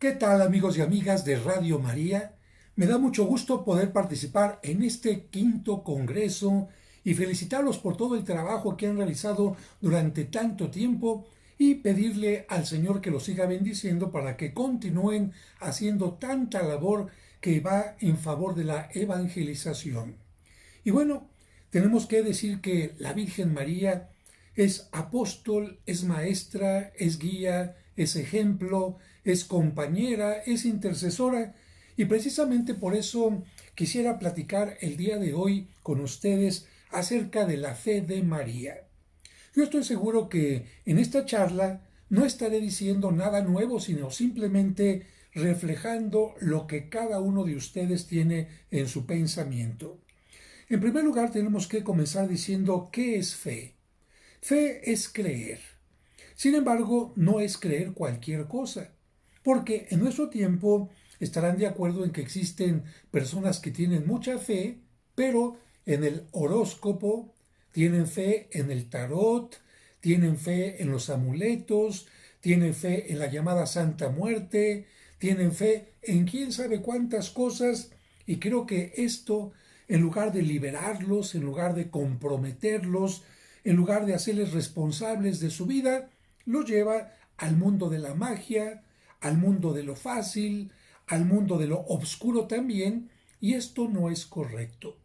¿Qué tal, amigos y amigas de Radio María? Me da mucho gusto poder participar en este quinto congreso y felicitarlos por todo el trabajo que han realizado durante tanto tiempo y pedirle al Señor que los siga bendiciendo para que continúen haciendo tanta labor que va en favor de la evangelización. Y bueno, tenemos que decir que la Virgen María es apóstol, es maestra, es guía, es ejemplo, es compañera, es intercesora, y precisamente por eso quisiera platicar el día de hoy con ustedes acerca de la fe de María. Yo estoy seguro que en esta charla no estaré diciendo nada nuevo, sino simplemente reflejando lo que cada uno de ustedes tiene en su pensamiento. En primer lugar, tenemos que comenzar diciendo ¿qué es fe? Fe es creer. Sin embargo, no es creer cualquier cosa, porque en nuestro tiempo estarán de acuerdo en que existen personas que tienen mucha fe, pero en el horóscopo, tienen fe en el tarot, tienen fe en los amuletos, tienen fe en la llamada Santa Muerte, tienen fe en quién sabe cuántas cosas, y creo que esto, en lugar de liberarlos, en lugar de comprometerlos, en lugar de hacerles responsables de su vida, los lleva al mundo de la magia, al mundo de lo fácil, al mundo de lo obscuro también, y esto no es correcto.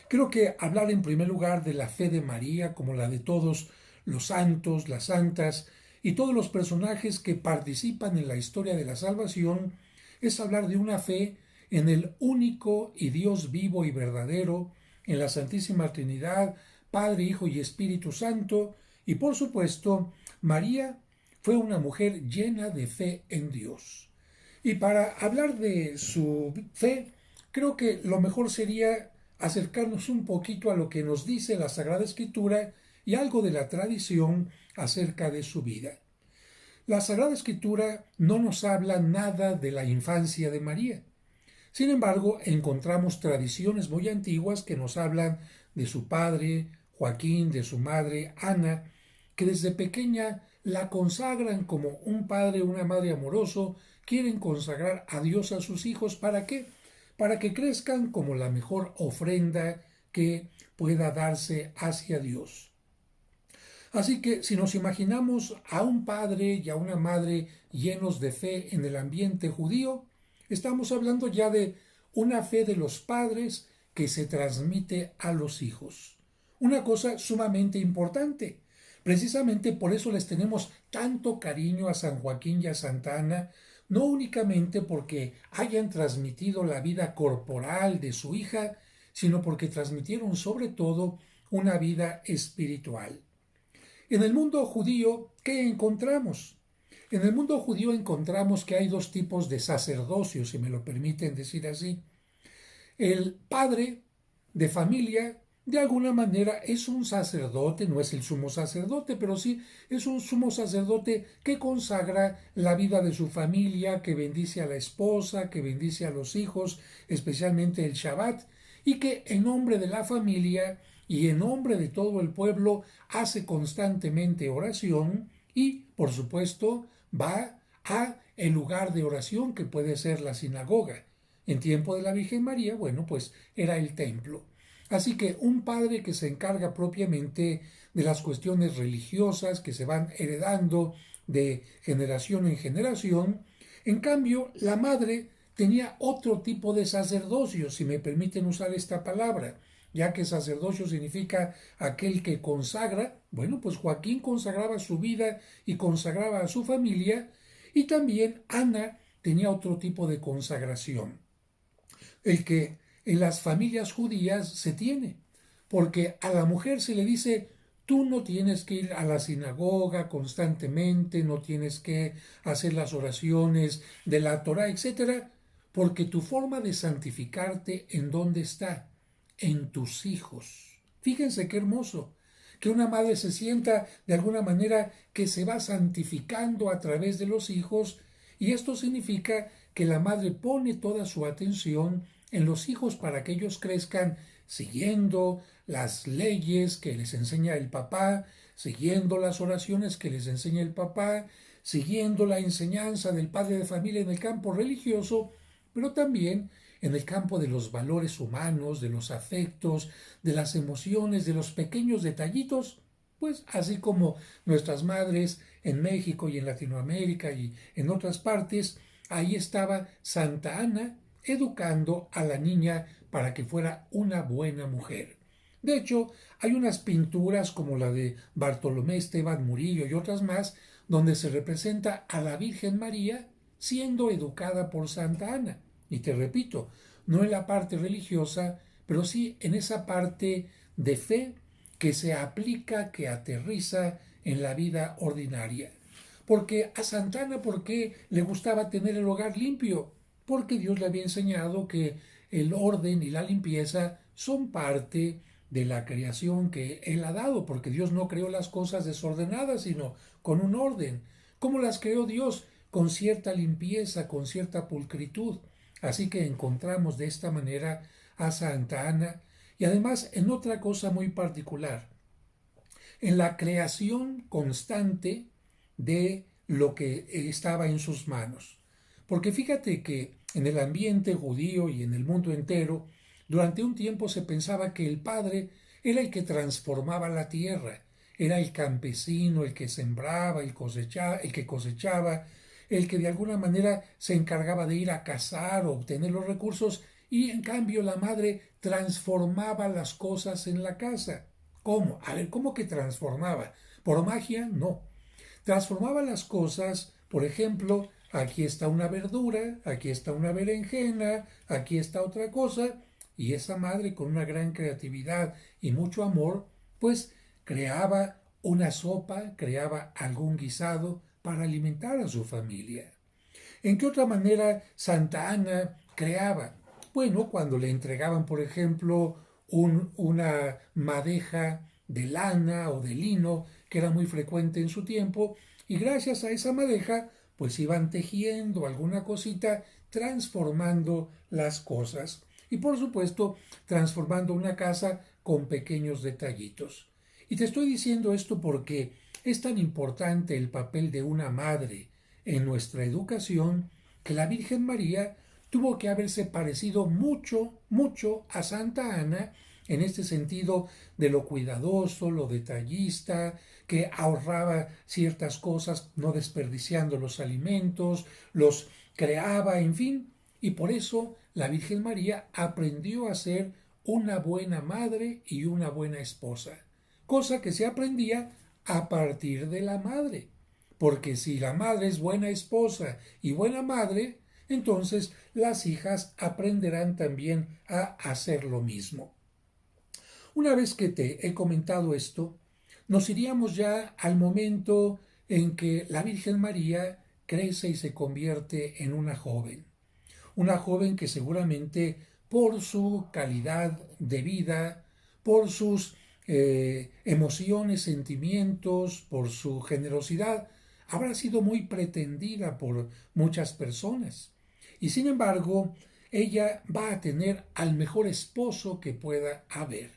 Creo que hablar en primer lugar de la fe de María, como la de todos los santos, las santas y todos los personajes que participan en la historia de la salvación, es hablar de una fe en el único y Dios vivo y verdadero, en la Santísima Trinidad, Padre, Hijo y Espíritu Santo, y por supuesto, María fue una mujer llena de fe en Dios. Y para hablar de su fe, creo que lo mejor sería acercarnos un poquito a lo que nos dice la Sagrada Escritura y algo de la tradición acerca de su vida. La Sagrada Escritura no nos habla nada de la infancia de María. Sin embargo, encontramos tradiciones muy antiguas que nos hablan de su padre, Joaquín, de su madre, Ana, que desde pequeña la consagran como un padre o una madre amoroso, quieren consagrar a Dios a sus hijos. ¿Para qué? Para que crezcan como la mejor ofrenda que pueda darse hacia Dios. Así que si nos imaginamos a un padre y a una madre llenos de fe en el ambiente judío, estamos hablando ya de una fe de los padres que se transmite a los hijos. Una cosa sumamente importante. Precisamente por eso les tenemos tanto cariño a San Joaquín y a Santa Ana, no únicamente porque hayan transmitido la vida corporal de su hija, sino porque transmitieron sobre todo una vida espiritual. En el mundo judío, ¿qué encontramos? En el mundo judío encontramos que hay dos tipos de sacerdocio, si me lo permiten decir así. El padre de familia, de alguna manera, es un sacerdote, no es el sumo sacerdote, pero sí es un sumo sacerdote que consagra la vida de su familia, que bendice a la esposa, que bendice a los hijos, especialmente el Shabbat, y que en nombre de la familia y en nombre de todo el pueblo hace constantemente oración y, por supuesto, va a el lugar de oración que puede ser la sinagoga. En tiempo de la Virgen María, bueno, pues era el templo. Así que un padre que se encarga propiamente de las cuestiones religiosas que se van heredando de generación en generación. En cambio, la madre tenía otro tipo de sacerdocio, si me permiten usar esta palabra, ya que sacerdocio significa aquel que consagra. Bueno, pues Joaquín consagraba su vida y consagraba a su familia, y también Ana tenía otro tipo de consagración, el que en las familias judías se tiene, porque a la mujer se le dice: tú no tienes que ir a la sinagoga constantemente, no tienes que hacer las oraciones de la Torá, etcétera, porque tu forma de santificarte, ¿en dónde está? En tus hijos. Fíjense qué hermoso, que una madre se sienta de alguna manera que se va santificando a través de los hijos, y esto significa que la madre pone toda su atención en los hijos para que ellos crezcan siguiendo las leyes que les enseña el papá, siguiendo las oraciones que les enseña el papá, siguiendo la enseñanza del padre de familia en el campo religioso, pero también en el campo de los valores humanos, de los afectos, de las emociones, de los pequeños detallitos, pues así como nuestras madres en México y en Latinoamérica y en otras partes, ahí estaba Santa Ana educando a la niña para que fuera una buena mujer. De hecho, hay unas pinturas como la de Bartolomé Esteban Murillo y otras más, donde se representa a la Virgen María siendo educada por Santa Ana. Y te repito, no en la parte religiosa, pero sí en esa parte de fe que se aplica, que aterriza en la vida ordinaria. Porque a Santa Ana, ¿por qué le gustaba tener el hogar limpio? Porque Dios le había enseñado que el orden y la limpieza son parte de la creación que Él ha dado, porque Dios no creó las cosas desordenadas, sino con un orden. ¿Cómo las creó Dios? Con cierta limpieza, con cierta pulcritud. Así que encontramos de esta manera a Santa Ana y además en otra cosa muy particular, en la creación constante de lo que estaba en sus manos. Porque fíjate que en el ambiente judío y en el mundo entero, durante un tiempo se pensaba que el padre era el que transformaba la tierra, era el campesino, el que sembraba, el que cosechaba, el que de alguna manera se encargaba de ir a cazar o obtener los recursos, y en cambio la madre transformaba las cosas en la casa. ¿Cómo? A ver, ¿cómo que transformaba? ¿Por magia? No. Transformaba las cosas, por ejemplo, aquí está una verdura, aquí está una berenjena, aquí está otra cosa, y esa madre con una gran creatividad y mucho amor, pues creaba una sopa, creaba algún guisado para alimentar a su familia. ¿En qué otra manera Santa Ana creaba? Bueno, cuando le entregaban, por ejemplo, una madeja de lana o de lino, que era muy frecuente en su tiempo, y gracias a esa madeja, pues iban tejiendo alguna cosita, transformando las cosas. Y por supuesto, transformando una casa con pequeños detallitos. Y te estoy diciendo esto porque es tan importante el papel de una madre en nuestra educación que la Virgen María tuvo que haberse parecido mucho, mucho a Santa Ana en este sentido de lo cuidadoso, lo detallista, que ahorraba ciertas cosas, no desperdiciando los alimentos, los creaba, en fin. Y por eso la Virgen María aprendió a ser una buena madre y una buena esposa, cosa que se aprendía a partir de la madre. Porque si la madre es buena esposa y buena madre, entonces las hijas aprenderán también a hacer lo mismo. Una vez que te he comentado esto, nos iríamos ya al momento en que la Virgen María crece y se convierte en una joven que seguramente por su calidad de vida, por sus emociones, sentimientos, por su generosidad, habrá sido muy pretendida por muchas personas. Y sin embargo, ella va a tener al mejor esposo que pueda haber.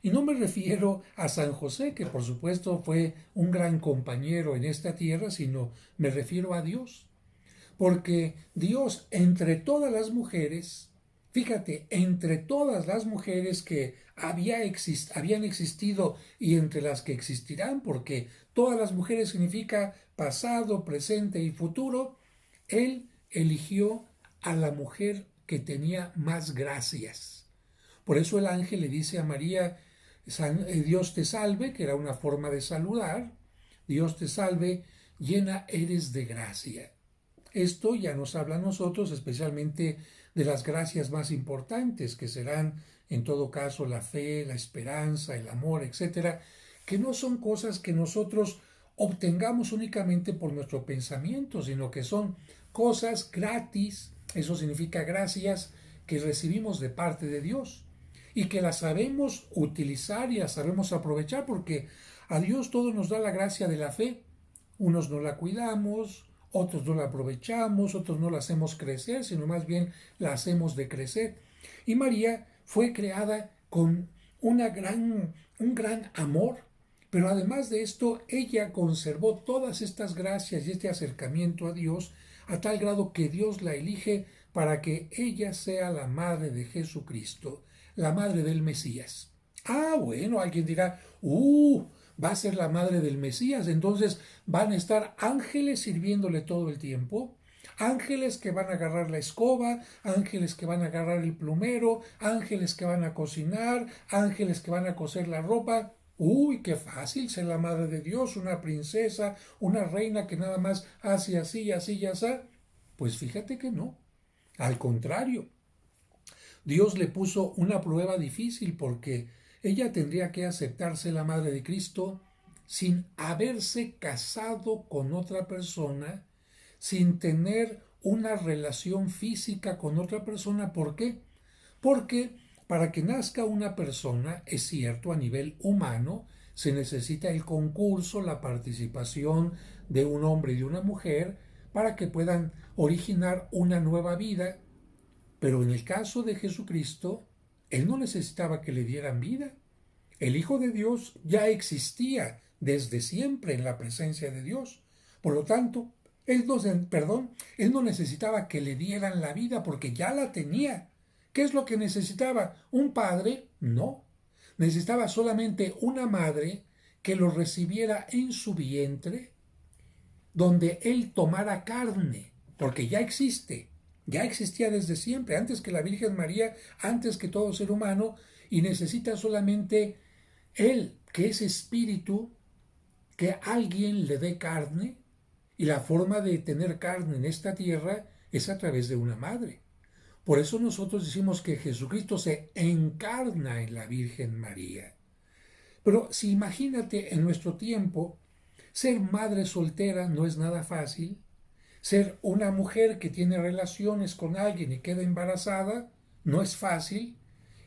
Y no me refiero a San José, que por supuesto fue un gran compañero en esta tierra, sino me refiero a Dios. Porque Dios entre todas las mujeres, fíjate, entre todas las mujeres que habían existido y entre las que existirán, porque todas las mujeres significa pasado, presente y futuro, Él eligió a la mujer que tenía más gracias. Por eso el ángel le dice a María, Dios te salve, que era una forma de saludar, Dios te salve, llena eres de gracia. Esto ya nos habla a nosotros especialmente de las gracias más importantes, que serán en todo caso la fe, la esperanza, el amor, etcétera, que no son cosas que nosotros obtengamos únicamente por nuestro pensamiento, sino que son cosas gratis, eso significa gracias, que recibimos de parte de Dios y que las sabemos utilizar y las sabemos aprovechar, porque a Dios todo nos da la gracia de la fe. Unos no la cuidamos, otros no la aprovechamos, otros no la hacemos crecer, sino más bien la hacemos decrecer. Y María fue creada con un gran amor Pero además de esto, ella conservó todas estas gracias y este acercamiento a Dios a tal grado que Dios la elige para que ella sea la madre de Jesucristo, la madre del Mesías. Ah, bueno, alguien dirá, va a ser la madre del Mesías, entonces van a estar ángeles sirviéndole todo el tiempo, ángeles que van a agarrar la escoba, ángeles que van a agarrar el plumero, ángeles que van a cocinar, ángeles que van a coser la ropa. Uy, qué fácil ser la madre de Dios, una princesa, una reina que nada más hace así, así y así. Pues fíjate que no. Al contrario, Dios le puso una prueba difícil porque ella tendría que aceptarse la madre de Cristo sin haberse casado con otra persona, sin tener una relación física con otra persona. ¿Por qué? Porque para que nazca una persona, es cierto, a nivel humano, se necesita el concurso, la participación de un hombre y de una mujer para que puedan originar una nueva vida. Pero en el caso de Jesucristo, Él no necesitaba que le dieran vida. El Hijo de Dios ya existía desde siempre en la presencia de Dios. Por lo tanto, él no necesitaba que le dieran la vida porque ya la tenía. ¿Qué es lo que necesitaba? ¿Un padre? No. Necesitaba solamente una madre que lo recibiera en su vientre, donde él tomara carne, porque ya existe, ya existía desde siempre, antes que la Virgen María, antes que todo ser humano, y necesita solamente él, que es espíritu, que alguien le dé carne, y la forma de tener carne en esta tierra es a través de una madre. Por eso nosotros decimos que Jesucristo se encarna en la Virgen María. Pero si imagínate en nuestro tiempo, ser madre soltera no es nada fácil, ser una mujer que tiene relaciones con alguien y queda embarazada no es fácil.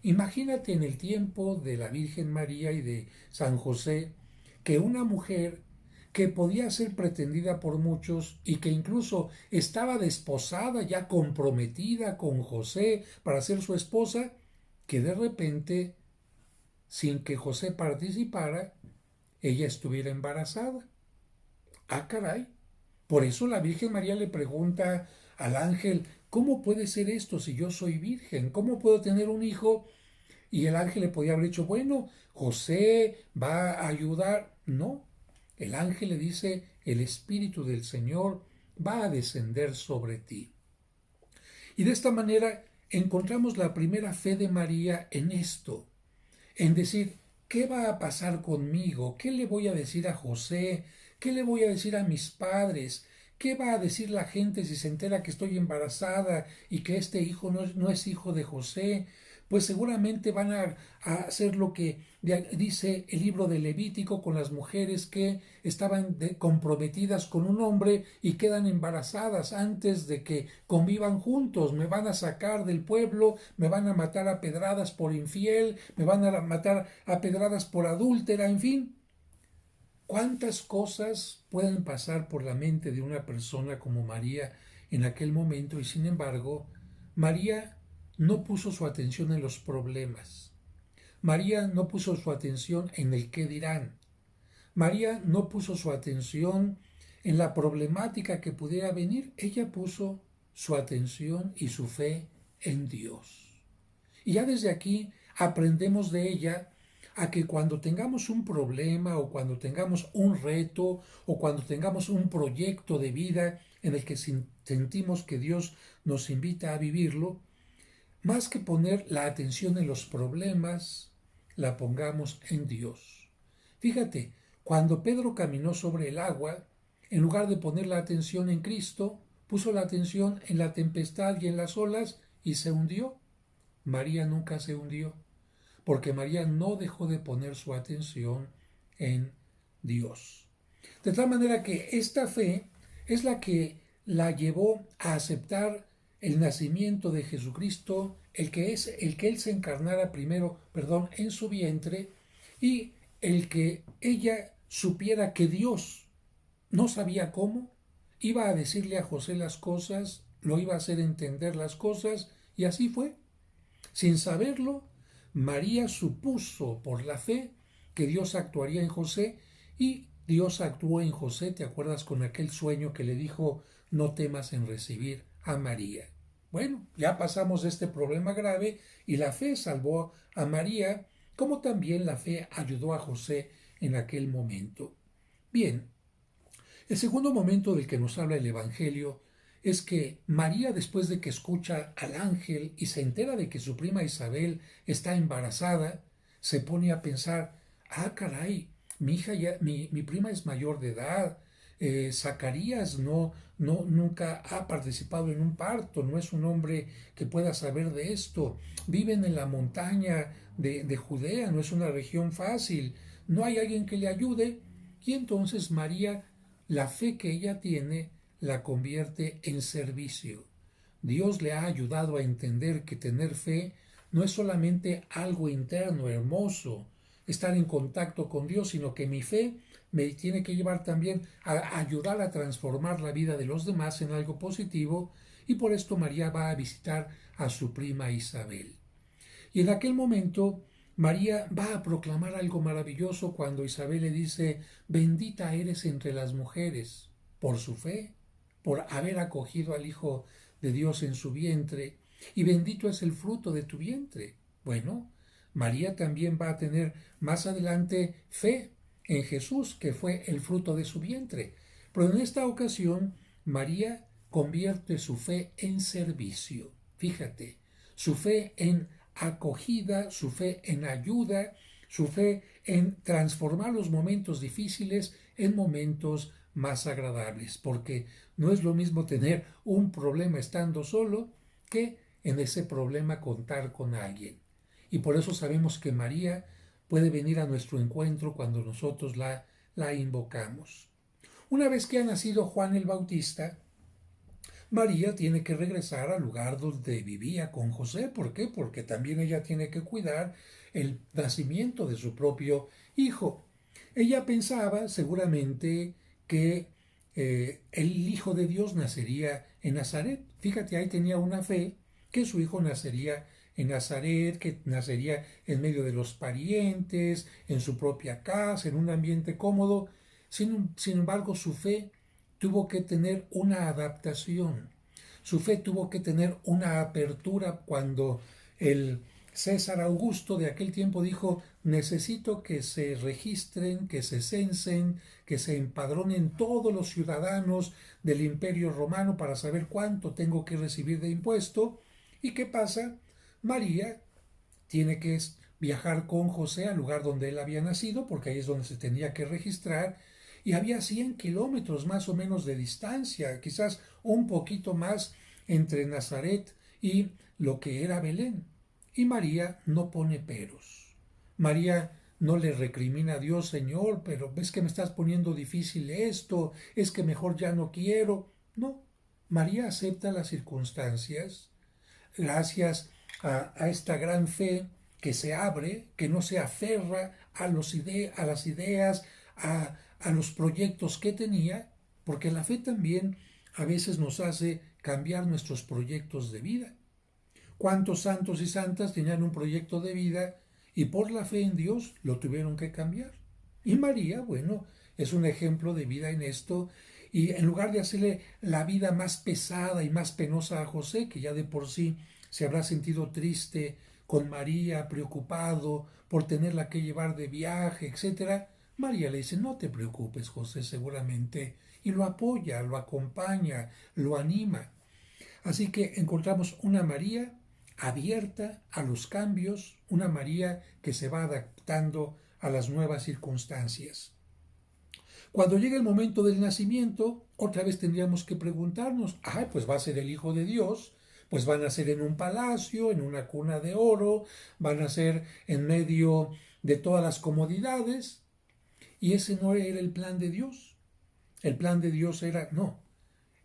Imagínate en el tiempo de la Virgen María y de San José que una mujer que podía ser pretendida por muchos y que incluso estaba desposada, ya comprometida con José para ser su esposa, que de repente, sin que José participara, ella estuviera embarazada. Ah, caray. Por eso la Virgen María le pregunta al ángel, ¿cómo puede ser esto si yo soy virgen? ¿Cómo puedo tener un hijo? Y el ángel le podía haber dicho, bueno, José va a ayudar. No, el ángel le dice, el Espíritu del Señor va a descender sobre ti. Y de esta manera encontramos la primera fe de María en esto, en decir, ¿qué va a pasar conmigo? ¿Qué le voy a decir a José? ¿Qué le voy a decir a mis padres? ¿Qué va a decir la gente si se entera que estoy embarazada y que este hijo no es hijo de José? Pues seguramente van a hacer lo que dice el libro de Levítico con las mujeres que estaban comprometidas con un hombre y quedan embarazadas antes de que convivan juntos. Me van a sacar del pueblo, me van a matar a pedradas por infiel, me van a matar a pedradas por adúltera, en fin. ¿Cuántas cosas pueden pasar por la mente de una persona como María en aquel momento? Y sin embargo, María no puso su atención en los problemas. María no puso su atención en el qué dirán. María no puso su atención en la problemática que pudiera venir. Ella puso su atención y su fe en Dios. Y ya desde aquí aprendemos de ella a que cuando tengamos un problema o cuando tengamos un reto o cuando tengamos un proyecto de vida en el que sentimos que Dios nos invita a vivirlo, más que poner la atención en los problemas, la pongamos en Dios. Fíjate, cuando Pedro caminó sobre el agua, en lugar de poner la atención en Cristo, puso la atención en la tempestad y en las olas y se hundió. María nunca se hundió, porque María no dejó de poner su atención en Dios. De tal manera que esta fe es la que la llevó a aceptar el nacimiento de Jesucristo, el que Él se encarnara primero, en su vientre, y el que ella supiera que Dios no sabía cómo, iba a decirle a José las cosas, lo iba a hacer entender las cosas, y así fue. Sin saberlo, María supuso por la fe que Dios actuaría en José y Dios actuó en José, ¿te acuerdas con aquel sueño que le dijo, no temas en recibir a María? Bueno, ya pasamos de este problema grave y la fe salvó a María, como también la fe ayudó a José en aquel momento. Bien, el segundo momento del que nos habla el Evangelio es que María, después de que escucha al ángel y se entera de que su prima Isabel está embarazada, se pone a pensar, ah, caray, mi hija ya, mi prima es mayor de edad, Zacarías nunca ha participado en un parto, no es un hombre que pueda saber de esto, viven en la montaña de Judea, no es una región fácil, no hay alguien que le ayude, y entonces María, la fe que ella tiene, la convierte en servicio. Dios le ha ayudado a entender que tener fe no es solamente algo interno, hermoso, estar en contacto con Dios, sino que mi fe me tiene que llevar también a ayudar a transformar la vida de los demás en algo positivo, y por esto María va a visitar a su prima Isabel. Y en aquel momento María va a proclamar algo maravilloso cuando Isabel le dice, bendita eres entre las mujeres, por su fe, por haber acogido al Hijo de Dios en su vientre, y bendito es el fruto de tu vientre. Bueno, María también va a tener más adelante fe en Jesús, que fue el fruto de su vientre. Pero en esta ocasión, María convierte su fe en servicio. Fíjate, su fe en acogida, su fe en ayuda, su fe en transformar los momentos difíciles en momentos más agradables, porque no es lo mismo tener un problema estando solo que en ese problema contar con alguien. Y por eso sabemos que María puede venir a nuestro encuentro cuando nosotros la invocamos. Una vez que ha nacido Juan el Bautista, María tiene que regresar al lugar donde vivía con José. ¿Por qué? Porque también ella tiene que cuidar el nacimiento de su propio hijo. Ella pensaba seguramente que el Hijo de Dios nacería en Nazaret. Fíjate, ahí tenía una fe que su hijo nacería en Nazaret, que nacería en medio de los parientes, en su propia casa, en un ambiente cómodo. Sin embargo, su fe tuvo que tener una adaptación. Su fe tuvo que tener una apertura cuando el César Augusto de aquel tiempo dijo, necesito que se registren, que se censen, que se empadronen todos los ciudadanos del Imperio Romano para saber cuánto tengo que recibir de impuesto. ¿Y qué pasa? María tiene que viajar con José al lugar donde él había nacido, porque ahí es donde se tenía que registrar, y había 100 kilómetros más o menos de distancia, quizás un poquito más entre Nazaret y lo que era Belén. Y María no pone peros. María no le recrimina a Dios, Señor, pero ves que me estás poniendo difícil esto, es que mejor ya no quiero. No, María acepta las circunstancias gracias a esta gran fe que se abre, que no se aferra a las ideas, a los proyectos que tenía, porque la fe también a veces nos hace cambiar nuestros proyectos de vida. ¿Cuántos santos y santas tenían un proyecto de vida y por la fe en Dios lo tuvieron que cambiar? Y María, bueno, es un ejemplo de vida en esto, y en lugar de hacerle la vida más pesada y más penosa a José, que ya de por sí se habrá sentido triste con María, preocupado por tenerla que llevar de viaje, etc., María le dice, no te preocupes, José, seguramente, y lo apoya, lo acompaña, lo anima. Así que encontramos una María abierta a los cambios, una María que se va adaptando a las nuevas circunstancias. Cuando llegue el momento del nacimiento, otra vez tendríamos que preguntarnos, pues va a ser el Hijo de Dios, pues van a ser en un palacio, en una cuna de oro, van a ser en medio de todas las comodidades, y ese no era el plan de Dios. El plan de Dios era, no.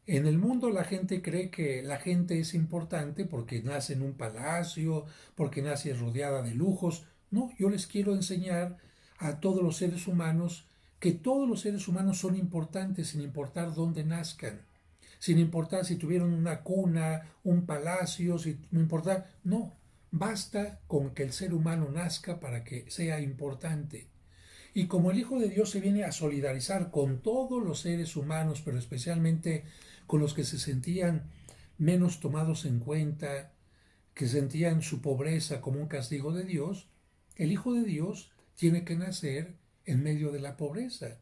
En el mundo la gente cree que la gente es importante porque nace en un palacio, porque nace rodeada de lujos. No, yo les quiero enseñar a todos los seres humanos que todos los seres humanos son importantes sin importar dónde nazcan, sin importar si tuvieron una cuna, un palacio, sin importar. No, basta con que el ser humano nazca para que sea importante. Y como el Hijo de Dios se viene a solidarizar con todos los seres humanos, pero especialmente con los que se sentían menos tomados en cuenta, que sentían su pobreza como un castigo de Dios, el Hijo de Dios tiene que nacer en medio de la pobreza.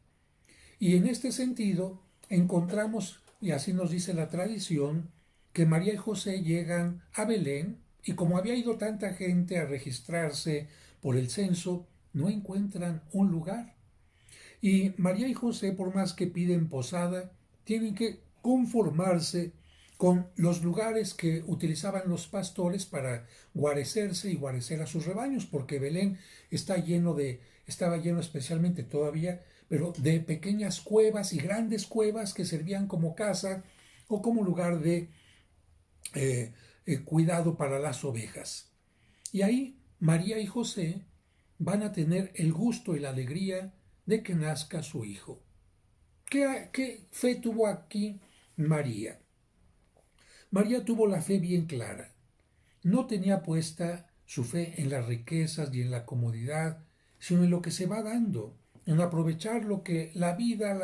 Y en este sentido encontramos, y así nos dice la tradición, que María y José llegan a Belén y como había ido tanta gente a registrarse por el censo, no encuentran un lugar. Y María y José, por más que piden posada, tienen que conformarse con los lugares que utilizaban los pastores para guarecerse y guarecer a sus rebaños, porque Belén estaba lleno especialmente todavía, pero de pequeñas cuevas y grandes cuevas que servían como casa o como lugar de cuidado para las ovejas. Y ahí María y José van a tener el gusto y la alegría de que nazca su hijo. ¿Qué fe tuvo aquí María? María tuvo la fe bien clara. No tenía puesta su fe en las riquezas y en la comodidad, sino en lo que se va dando, en aprovechar lo que la vida,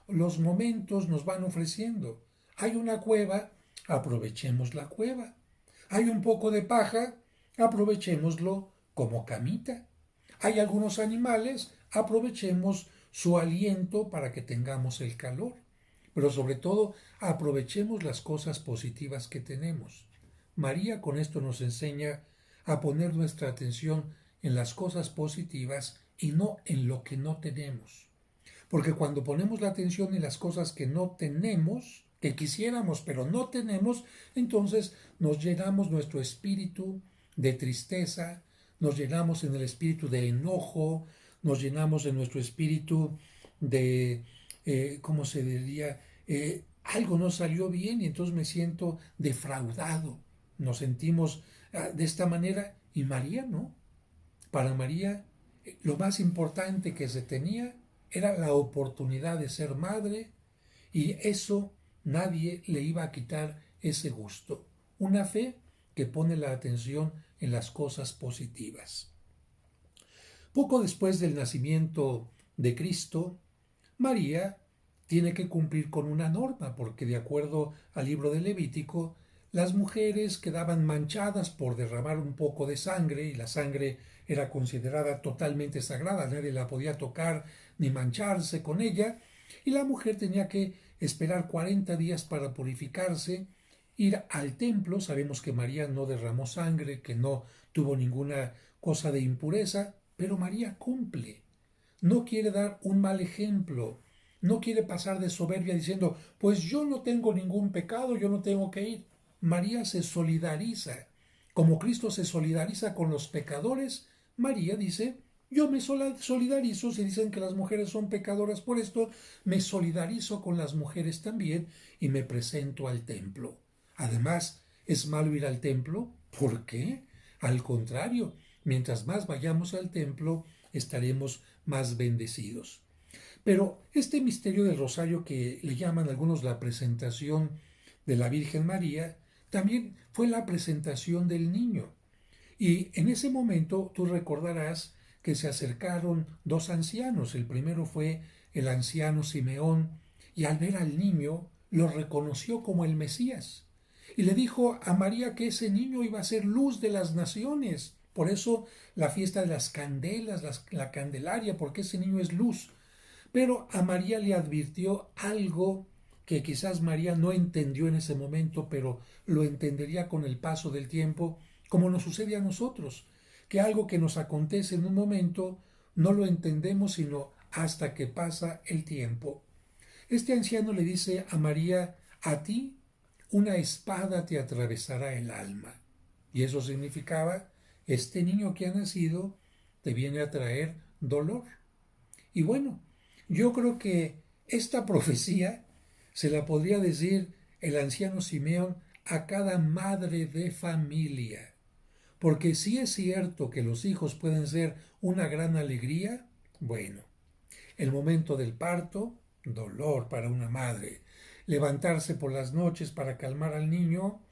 los momentos nos van ofreciendo. Hay una cueva, aprovechemos la cueva. Hay un poco de paja, aprovechémoslo como camita. Hay algunos animales, aprovechemos su aliento para que tengamos el calor. Pero sobre todo, aprovechemos las cosas positivas que tenemos. María con esto nos enseña a poner nuestra atención en las cosas positivas y no en lo que no tenemos. Porque cuando ponemos la atención en las cosas que no tenemos, que quisiéramos pero no tenemos, entonces nos llenamos nuestro espíritu de tristeza, nos llenamos en el espíritu de enojo, nos llenamos en nuestro espíritu de, ¿cómo se diría? Algo no salió bien y entonces me siento defraudado. Nos sentimos de esta manera y María no. Para María lo más importante que se tenía era la oportunidad de ser madre y eso nadie le iba a quitar ese gusto. Una fe que pone la atención en las cosas positivas. Poco después del nacimiento de Cristo, María tiene que cumplir con una norma, porque de acuerdo al libro de Levítico, las mujeres quedaban manchadas por derramar un poco de sangre, y la sangre era considerada totalmente sagrada, nadie la podía tocar ni mancharse con ella, y la mujer tenía que esperar 40 días para purificarse, ir al templo. Sabemos que María no derramó sangre, que no tuvo ninguna cosa de impureza, pero María cumple. No quiere dar un mal ejemplo, no quiere pasar de soberbia diciendo, pues yo no tengo ningún pecado, yo no tengo que ir. María se solidariza. Como Cristo se solidariza con los pecadores, María dice, yo me solidarizo, si dicen que las mujeres son pecadoras por esto, me solidarizo con las mujeres también y me presento al templo. Además, ¿es malo ir al templo? ¿Por qué? Al contrario, mientras más vayamos al templo, estaremos más bendecidos. Pero este misterio del rosario que le llaman algunos la presentación de la Virgen María, también fue la presentación del niño. Y en ese momento tú recordarás que se acercaron dos ancianos. El primero fue el anciano Simeón, y al ver al niño lo reconoció como el Mesías. Y le dijo a María que ese niño iba a ser luz de las naciones. Por eso la fiesta de las candelas, la Candelaria, porque ese niño es luz. Pero a María le advirtió algo que quizás María no entendió en ese momento, pero lo entendería con el paso del tiempo, como nos sucede a nosotros, que algo que nos acontece en un momento no lo entendemos sino hasta que pasa el tiempo. Este anciano le dice a María, a ti una espada te atravesará el alma. Y eso significaba, este niño que ha nacido te viene a traer dolor. Y bueno, yo creo que esta profecía se la podría decir el anciano Simeón a cada madre de familia. Porque si es cierto que los hijos pueden ser una gran alegría, bueno, el momento del parto, dolor para una madre. Levantarse por las noches para calmar al niño,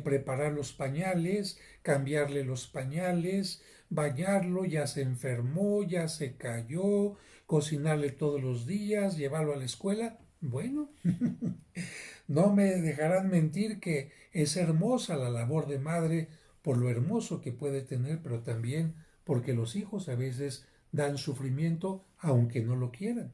preparar los pañales, cambiarle los pañales, bañarlo, ya se enfermó, ya se cayó, cocinarle todos los días, llevarlo a la escuela. Bueno, no me dejarán mentir que es hermosa la labor de madre por lo hermoso que puede tener, pero también porque los hijos a veces dan sufrimiento aunque no lo quieran.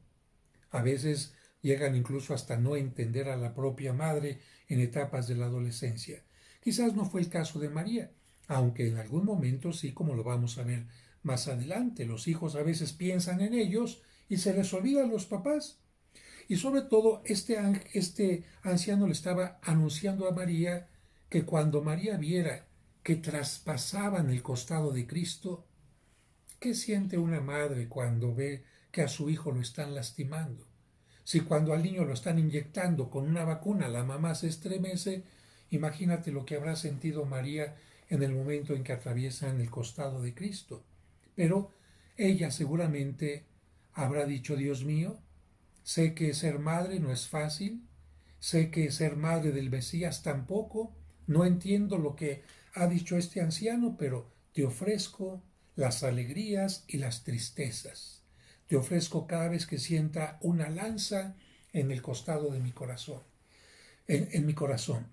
A veces llegan incluso hasta no entender a la propia madre en etapas de la adolescencia. Quizás no fue el caso de María, aunque en algún momento sí, como lo vamos a ver más adelante. Los hijos a veces piensan en ellos y se les olvidan los papás. Y sobre todo este anciano le estaba anunciando a María que cuando María viera que traspasaban el costado de Cristo, ¿qué siente una madre cuando ve que a su hijo lo están lastimando? Si cuando al niño lo están inyectando con una vacuna la mamá se estremece, imagínate lo que habrá sentido María en el momento en que atraviesan el costado de Cristo. Pero ella seguramente habrá dicho: Dios mío, sé que ser madre no es fácil, sé que ser madre del Mesías tampoco, no entiendo lo que ha dicho este anciano, pero te ofrezco las alegrías y las tristezas. Te ofrezco cada vez que sienta una lanza en el costado de mi corazón, en mi corazón.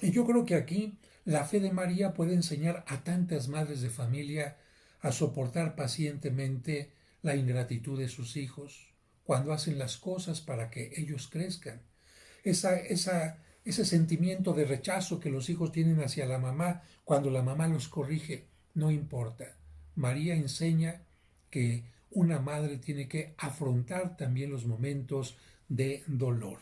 Y yo creo que aquí la fe de María puede enseñar a tantas madres de familia a soportar pacientemente la ingratitud de sus hijos cuando hacen las cosas para que ellos crezcan. Ese sentimiento de rechazo que los hijos tienen hacia la mamá cuando la mamá los corrige, no importa. María enseña que una madre tiene que afrontar también los momentos de dolor.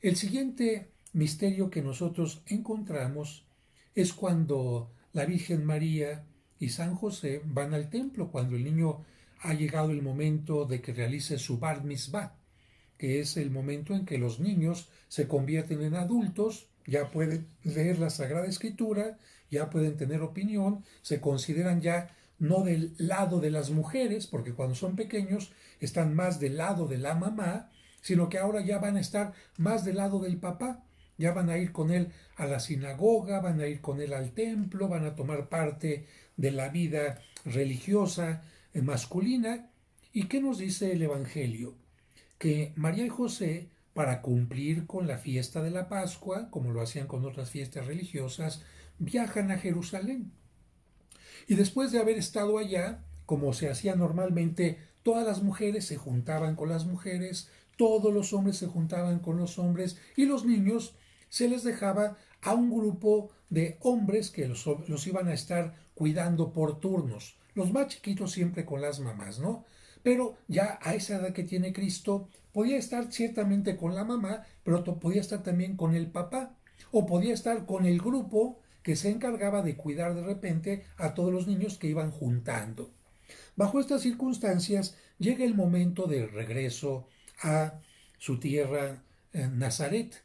El siguiente misterio que nosotros encontramos es cuando la Virgen María y San José van al templo, cuando el niño ha llegado el momento de que realice su Bar Mitzvah, que es el momento en que los niños se convierten en adultos, ya pueden leer la Sagrada Escritura, ya pueden tener opinión, se consideran ya no del lado de las mujeres, porque cuando son pequeños están más del lado de la mamá, sino que ahora ya van a estar más del lado del papá, ya van a ir con él a la sinagoga, van a ir con él al templo, van a tomar parte de la vida religiosa masculina. ¿Y qué nos dice el Evangelio? Que María y José, para cumplir con la fiesta de la Pascua, como lo hacían con otras fiestas religiosas, viajan a Jerusalén. Y después de haber estado allá, como se hacía normalmente, todas las mujeres se juntaban con las mujeres, todos los hombres se juntaban con los hombres y los niños se les dejaba a un grupo de hombres que los iban a estar cuidando por turnos. Los más chiquitos siempre con las mamás, ¿no? Pero ya a esa edad que tiene Cristo, podía estar ciertamente con la mamá, pero podía estar también con el papá, o podía estar con el grupo que se encargaba de cuidar de repente a todos los niños que iban juntando. Bajo estas circunstancias llega el momento del regreso a su tierra, Nazaret,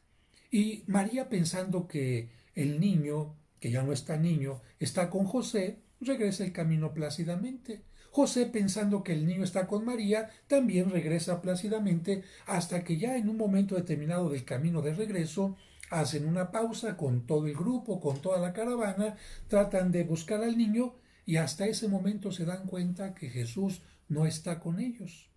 y María, pensando que el niño, que ya no está niño, está con José, regresa el camino plácidamente. José, pensando que el niño está con María, también regresa plácidamente, hasta que ya en un momento determinado del camino de regreso hacen una pausa con todo el grupo, con toda la caravana, tratan de buscar al niño y hasta ese momento se dan cuenta que Jesús no está con ellos.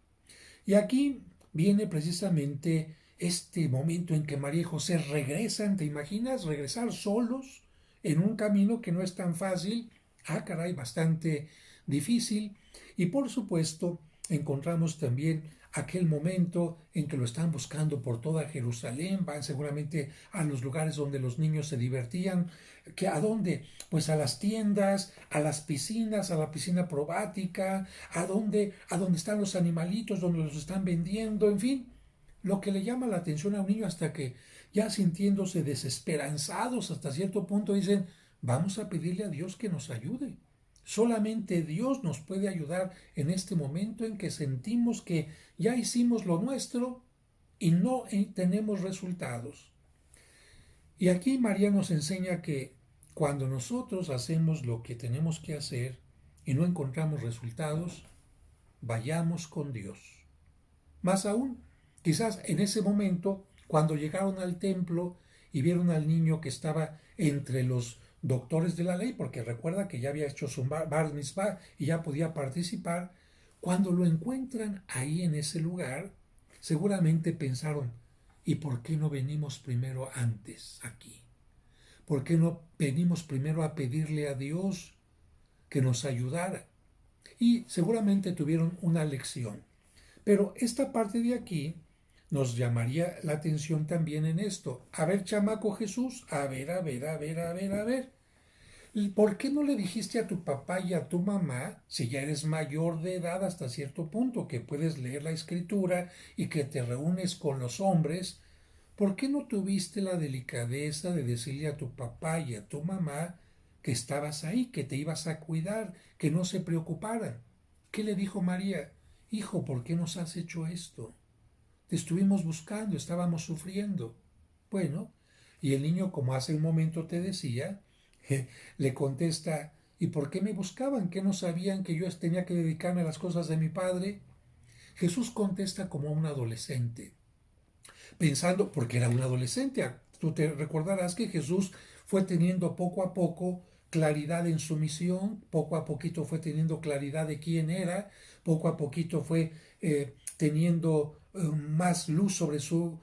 Y aquí viene precisamente este momento en que María y José regresan. ¿Te imaginas regresar solos en un camino que no es tan fácil? Ah, caray, bastante difícil. Y por supuesto, encontramos también aquel momento en que lo están buscando por toda Jerusalén, van seguramente a los lugares donde los niños se divertían, ¿que a dónde? Pues a las tiendas, a las piscinas, a la piscina probática, a dónde están los animalitos, donde los están vendiendo, en fin, lo que le llama la atención a un niño, hasta que ya sintiéndose desesperanzados hasta cierto punto dicen: vamos a pedirle a Dios que nos ayude. Solamente Dios nos puede ayudar en este momento en que sentimos que ya hicimos lo nuestro y no tenemos resultados. Y aquí María nos enseña que cuando nosotros hacemos lo que tenemos que hacer y no encontramos resultados, vayamos con Dios. Más aún, quizás en ese momento, cuando llegaron al templo y vieron al niño que estaba entre los doctores de la ley, porque recuerda que ya había hecho su bar mitzvah y ya podía participar, cuando lo encuentran ahí en ese lugar, seguramente pensaron, ¿y por qué no venimos primero antes aquí? ¿Por qué no venimos primero a pedirle a Dios que nos ayudara? Y seguramente tuvieron una lección. Pero esta parte de aquí nos llamaría la atención también en esto. A ver, chamaco Jesús, a ver, a ver, a ver, a ver, a ver. ¿Y por qué no le dijiste a tu papá y a tu mamá, si ya eres mayor de edad hasta cierto punto, que puedes leer la escritura y que te reúnes con los hombres, por qué no tuviste la delicadeza de decirle a tu papá y a tu mamá que estabas ahí, que te ibas a cuidar, que no se preocuparan? ¿Qué le dijo María? Hijo, ¿por qué nos has hecho esto? Te estuvimos buscando, estábamos sufriendo. Bueno, y el niño, como hace un momento te decía, le contesta, ¿y por qué me buscaban? ¿Qué no sabían que yo tenía que dedicarme a las cosas de mi padre? Jesús contesta como un adolescente, pensando, porque era un adolescente. Tú te recordarás que Jesús fue teniendo poco a poco claridad en su misión, poco a poquito fue teniendo claridad de quién era, poco a poquito fue teniendo más luz sobre su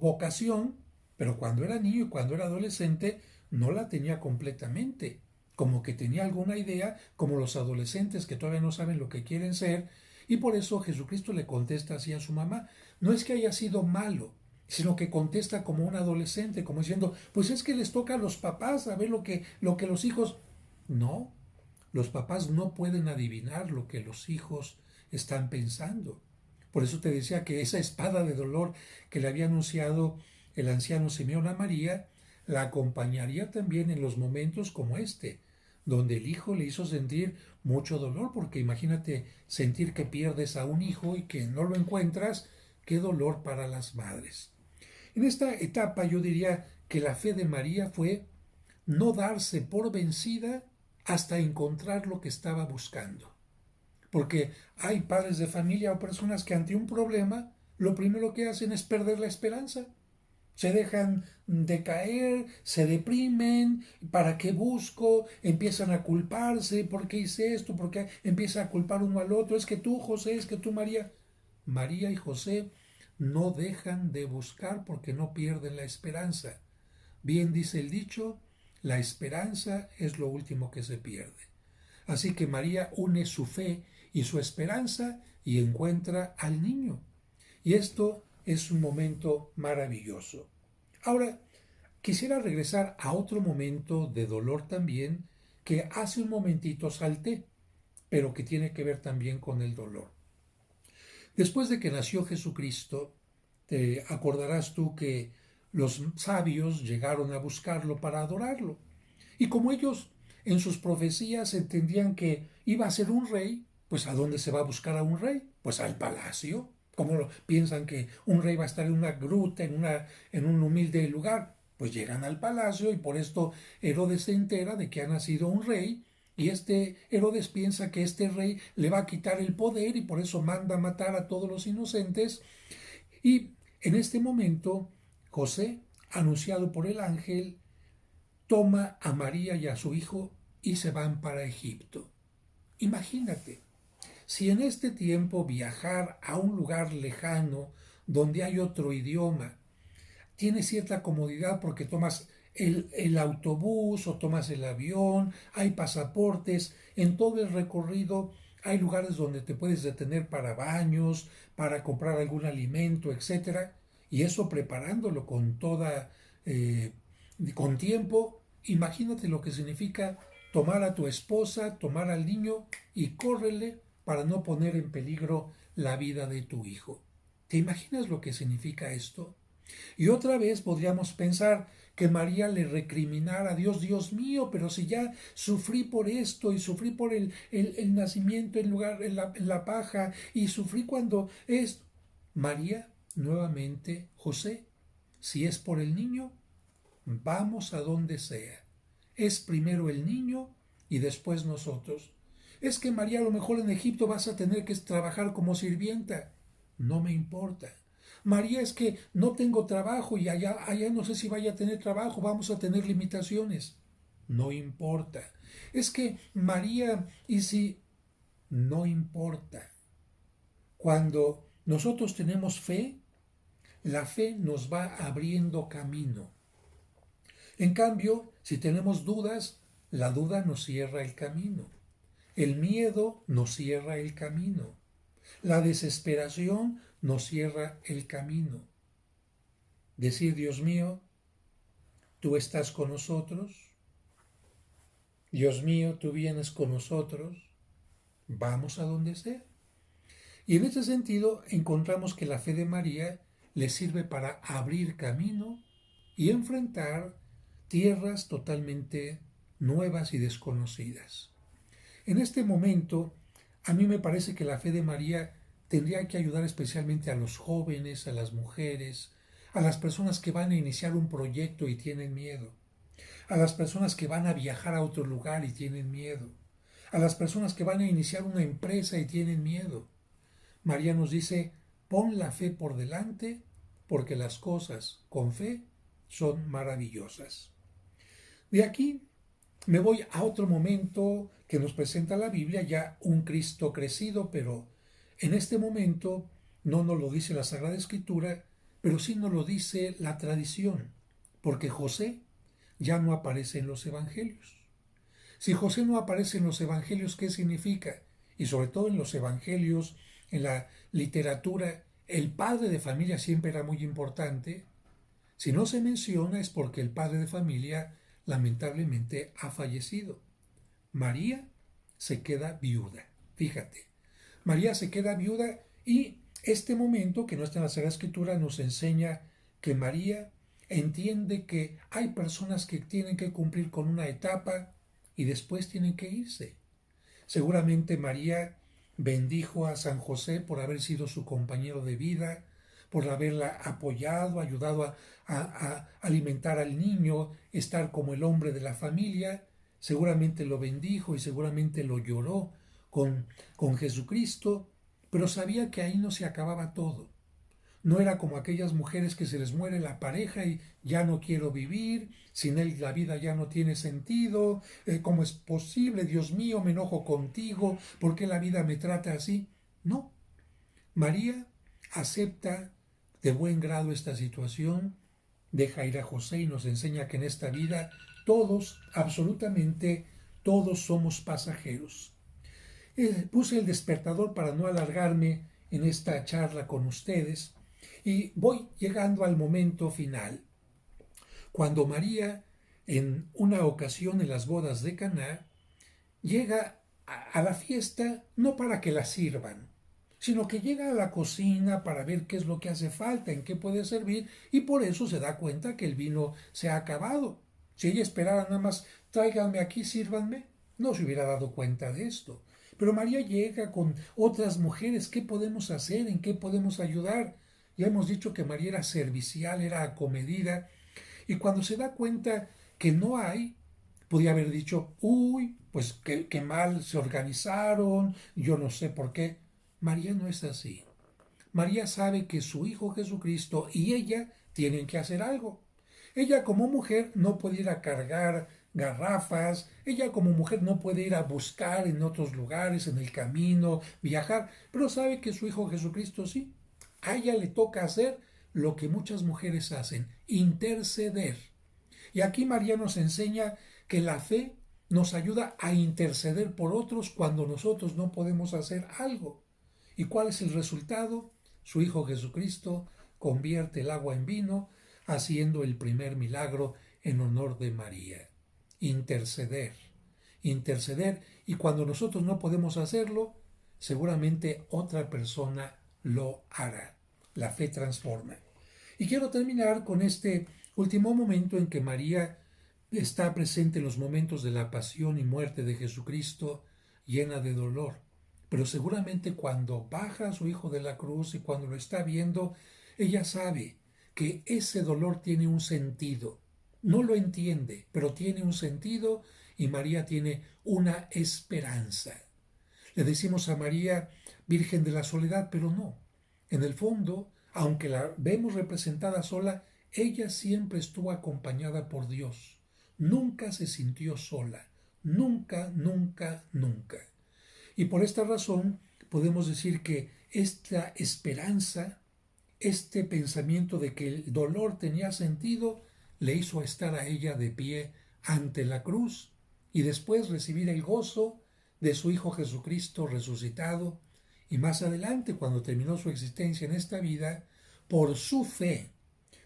vocación, pero cuando era niño y cuando era adolescente no la tenía completamente, como que tenía alguna idea, como los adolescentes que todavía no saben lo que quieren ser, y por eso Jesucristo le contesta así a su mamá. No es que haya sido malo, sino que contesta como un adolescente, como diciendo, pues es que les toca a los papás saber lo que los hijos... No, los papás no pueden adivinar lo que los hijos están pensando. Por eso te decía que esa espada de dolor que le había anunciado el anciano Simeón a María, la acompañaría también en los momentos como este, donde el hijo le hizo sentir mucho dolor, porque imagínate sentir que pierdes a un hijo y que no lo encuentras, qué dolor para las madres. En esta etapa yo diría que la fe de María fue no darse por vencida hasta encontrar lo que estaba buscando. Porque hay padres de familia o personas que ante un problema lo primero que hacen es perder la esperanza. Se dejan decaer, se deprimen, ¿para qué busco? Empiezan a culparse, ¿por qué hice esto? ¿Por qué empieza a culpar uno al otro? Es que tú, José, es que tú, María. María y José no dejan de buscar porque no pierden la esperanza. Bien dice el dicho, la esperanza es lo último que se pierde. Así que María une su fe y su esperanza y encuentra al niño. Y esto es un momento maravilloso. Ahora, quisiera regresar a otro momento de dolor también que hace un momentito salté, pero que tiene que ver también con el dolor. Después de que nació Jesucristo, te acordarás tú que los sabios llegaron a buscarlo para adorarlo. Y como ellos en sus profecías entendían que iba a ser un rey, pues ¿a dónde se va a buscar a un rey? Pues al palacio. Como piensan que un rey va a estar en una gruta, en un humilde lugar, pues llegan al palacio y por esto Herodes se entera de que ha nacido un rey y este Herodes piensa que este rey le va a quitar el poder y por eso manda matar a todos los inocentes. Y en este momento José, anunciado por el ángel, toma a María y a su hijo y se van para Egipto. Imagínate, si en este tiempo viajar a un lugar lejano donde hay otro idioma tiene cierta comodidad porque tomas el autobús o tomas el avión, hay pasaportes, en todo el recorrido hay lugares donde te puedes detener para baños, para comprar algún alimento, etcétera, y eso preparándolo con tiempo. Imagínate lo que significa tomar a tu esposa, tomar al niño y córrele para no poner en peligro la vida de tu hijo. ¿Te imaginas lo que significa esto? Y otra vez podríamos pensar que María le recriminara a Dios, Dios mío, pero si ya sufrí por esto y sufrí por el nacimiento en la paja y sufrí cuando es... María, nuevamente, José, si es por el niño, vamos a donde sea. Es primero el niño y después nosotros. Es que María, a lo mejor en Egipto vas a tener que trabajar como sirvienta. No me importa. María, es que no tengo trabajo y allá no sé si vaya a tener trabajo, vamos a tener limitaciones. No importa. Es que María, y si no importa. Cuando nosotros tenemos fe, la fe nos va abriendo camino. En cambio, si tenemos dudas, la duda nos cierra el camino. El miedo nos cierra el camino. La desesperación nos cierra el camino. Decir, Dios mío, tú estás con nosotros. Dios mío, tú vienes con nosotros. Vamos a donde sea. Y en ese sentido encontramos que la fe de María le sirve para abrir camino y enfrentar tierras totalmente nuevas y desconocidas. En este momento, a mí me parece que la fe de María tendría que ayudar especialmente a los jóvenes, a las mujeres, a las personas que van a iniciar un proyecto y tienen miedo, a las personas que van a viajar a otro lugar y tienen miedo, a las personas que van a iniciar una empresa y tienen miedo. María nos dice, pon la fe por delante, porque las cosas con fe son maravillosas. De aquí me voy a otro momento que nos presenta la Biblia, ya un Cristo crecido, pero en este momento no nos lo dice la Sagrada Escritura, pero sí nos lo dice la tradición, porque José ya no aparece en los evangelios. Si José no aparece en los evangelios, ¿qué significa? Y sobre todo en los evangelios, en la literatura, el padre de familia siempre era muy importante. Si no se menciona es porque el padre de familia lamentablemente ha fallecido. María se queda viuda. Fíjate, María se queda viuda y este momento que no está en la Sagrada Escritura nos enseña que María entiende que hay personas que tienen que cumplir con una etapa y después tienen que irse. Seguramente María bendijo a San José por haber sido su compañero de vida, por haberla apoyado, ayudado a alimentar al niño, estar como el hombre de la familia. Seguramente lo bendijo y seguramente lo lloró con Jesucristo, pero sabía que ahí no se acababa todo. No era como aquellas mujeres que se les muere la pareja y ya no quiero vivir, sin él la vida ya no tiene sentido, ¿cómo es posible? Dios mío, me enojo contigo, ¿por qué la vida me trata así? No, María acepta de buen grado esta situación, deja ir a José y nos enseña que en esta vida todos, absolutamente todos somos pasajeros. Puse el despertador para no alargarme en esta charla con ustedes y voy llegando al momento final. Cuando María, en una ocasión en las bodas de Caná, llega a la fiesta no para que la sirvan, sino que llega a la cocina para ver qué es lo que hace falta, en qué puede servir, y por eso se da cuenta que el vino se ha acabado. Si ella esperara nada más, tráiganme aquí, sírvanme, no se hubiera dado cuenta de esto. Pero María llega con otras mujeres, ¿qué podemos hacer? ¿En qué podemos ayudar? Ya hemos dicho que María era servicial, era acomedida, y cuando se da cuenta que no hay, podía haber dicho, uy, pues qué mal se organizaron, yo no sé por qué. María no es así. María sabe que su Hijo Jesucristo y ella tienen que hacer algo. Ella como mujer no puede ir a cargar garrafas, ella como mujer no puede ir a buscar en otros lugares, en el camino, viajar, pero sabe que su Hijo Jesucristo sí. A ella le toca hacer lo que muchas mujeres hacen, interceder. Y aquí María nos enseña que la fe nos ayuda a interceder por otros cuando nosotros no podemos hacer algo. ¿Y cuál es el resultado? Su Hijo Jesucristo convierte el agua en vino, haciendo el primer milagro en honor de María. Interceder. Interceder. Y cuando nosotros no podemos hacerlo, seguramente otra persona lo hará. La fe transforma. Y quiero terminar con este último momento en que María está presente en los momentos de la pasión y muerte de Jesucristo, llena de dolor. Pero seguramente cuando baja a su Hijo de la cruz y cuando lo está viendo, ella sabe que ese dolor tiene un sentido. No lo entiende, pero tiene un sentido y María tiene una esperanza. Le decimos a María Virgen de la Soledad, pero no. En el fondo, Aunque la vemos representada sola, ella siempre estuvo acompañada por Dios. Nunca se sintió sola. Nunca, nunca, nunca. Y por esta razón podemos decir que esta esperanza, este pensamiento de que el dolor tenía sentido, le hizo estar a ella de pie ante la cruz y después recibir el gozo de su Hijo Jesucristo resucitado, y más adelante, cuando terminó su existencia en esta vida, por su fe,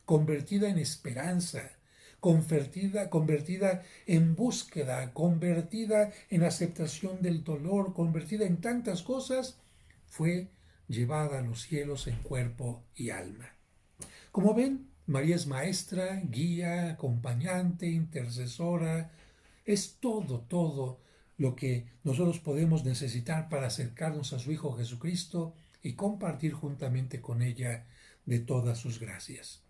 convertida en esperanza, convertida en búsqueda, convertida en aceptación del dolor, convertida en tantas cosas, fue llevada a los cielos en cuerpo y alma. Como ven, María es maestra, guía, acompañante, intercesora, es todo lo que nosotros podemos necesitar para acercarnos a su Hijo Jesucristo y compartir juntamente con ella de todas sus gracias.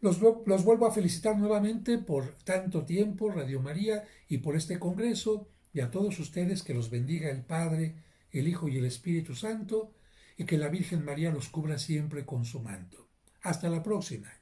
Los vuelvo a felicitar nuevamente por tanto tiempo, Radio María, y por este congreso, y a todos ustedes que los bendiga el Padre, el Hijo y el Espíritu Santo, y que la Virgen María los cubra siempre con su manto. Hasta la próxima.